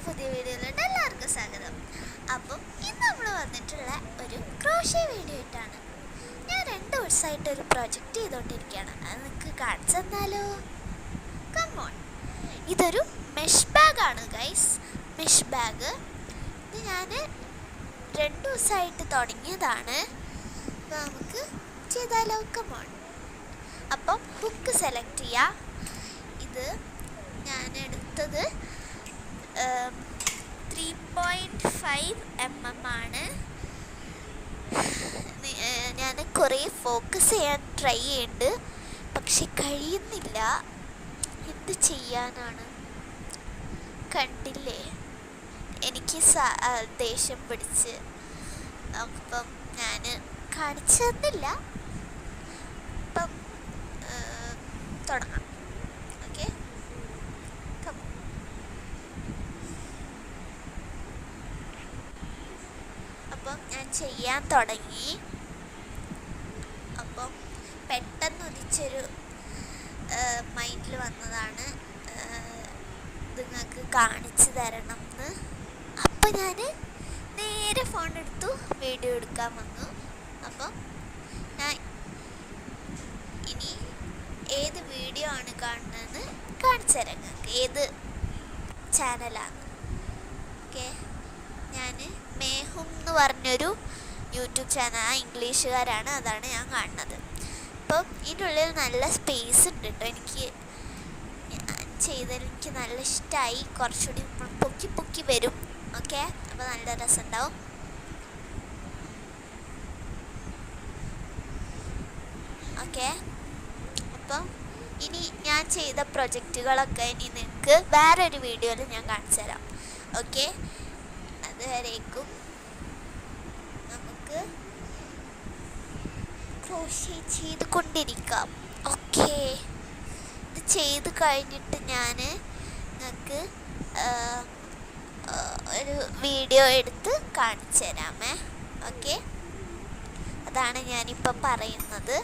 പുതിയ വീഡിയോയിലോട്ട് എല്ലാവർക്കും സ്വാഗതം. അപ്പം ഇന്ന് നമ്മൾ വന്നിട്ടുള്ള ഒരു ക്രോഷ്യ വീഡിയോ ആയിട്ടാണ്. ഞാൻ 2 ദിവസമായിട്ട് ഒരു പ്രൊജക്റ്റ് ചെയ്തുകൊണ്ടിരിക്കുകയാണ്. അത് നിങ്ങൾക്ക് കാണിച്ചു തന്നാലോ? കമ്മോൺ. ഇതൊരു മെഷ് ബാഗാണ് ഗൈസ്. മെഷ് ബാഗ് ഇത് ഞാൻ 2 ദിവസമായിട്ട് തുടങ്ങിയതാണ്. അപ്പോൾ നമുക്ക് ചെയ്താലോ? കമ്മോൺ. അപ്പം ബുക്ക് സെലക്ട് ചെയ്യുക. ഇത് ഞാൻ എടുത്തത് 3.5 mm ആണ്. ഞാൻ കുറേ ഫോക്കസ് ചെയ്യാൻ ട്രൈ ചെയ്യുന്നുണ്ട്, പക്ഷെ കഴിയുന്നില്ല. എന്ത് ചെയ്യാനാണ്? കണ്ടില്ലേ, എനിക്ക് ദേഷ്യം പിടിച്ച്. അപ്പം ഞാൻ കാണിച്ചു തന്നില്ല. അപ്പം തുടങ്ങാം. ഓക്കെ, അപ്പം ഞാൻ ചെയ്യാൻ തുടങ്ങി. അപ്പം പെട്ടെന്ന് ഉദിച്ചൊരു മൈൻഡിൽ വന്നതാണ് നിങ്ങൾക്ക് കാണിച്ചു തരണം എന്ന്. അപ്പം ഞാൻ നേരെ ഫോൺ എടുത്തു വീഡിയോ എടുക്കാൻ വന്നു. അപ്പം ഞാൻ ഇനി ഏത് വീഡിയോ ആണ് കാണുന്നതെന്ന് കാണിച്ചു തരാം നിങ്ങൾക്ക്, ഏത് ചാനലാണ്. ഓക്കെ, ഞാൻ മേഹും എന്ന് പറഞ്ഞൊരു യൂട്യൂബ് ചാനൽ, ഇംഗ്ലീഷുകാരാണ്, അതാണ് ഞാൻ കാണുന്നത്. അപ്പം ഇതിൻ്റെ ഉള്ളിൽ നല്ല സ്പേസ് ഉണ്ട് കേട്ടോ. എനിക്ക് ചെയ്തതിൽ എനിക്ക് നല്ല ഇഷ്ടമായി. കുറച്ചുകൂടി പൊക്കി പൊക്കി വരും. ഓക്കെ, അപ്പോൾ നല്ല രസമുണ്ടാവും. ഓക്കെ, അപ്പം ഇനി ഞാൻ ചെയ്ത പ്രൊജക്റ്റുകളൊക്കെ ഇനി നിങ്ങൾക്ക് വേറൊരു വീഡിയോയിൽ ഞാൻ കാണിച്ചു തരാം. ഓക്കെ, അതുവരേക്കും നമുക്ക് ക്രോഷ്യ ചെയ്ത് കൊണ്ടിരിക്കാം. ഓക്കെ, ഇത് ചെയ്ത് കഴിഞ്ഞിട്ട് ഞാൻ നിങ്ങൾക്ക് ഒരു വീഡിയോ എടുത്ത് കാണിച്ചു തരാമേ. ഓക്കെ, അതാണ് ഞാനിപ്പോൾ പറയുന്നത്.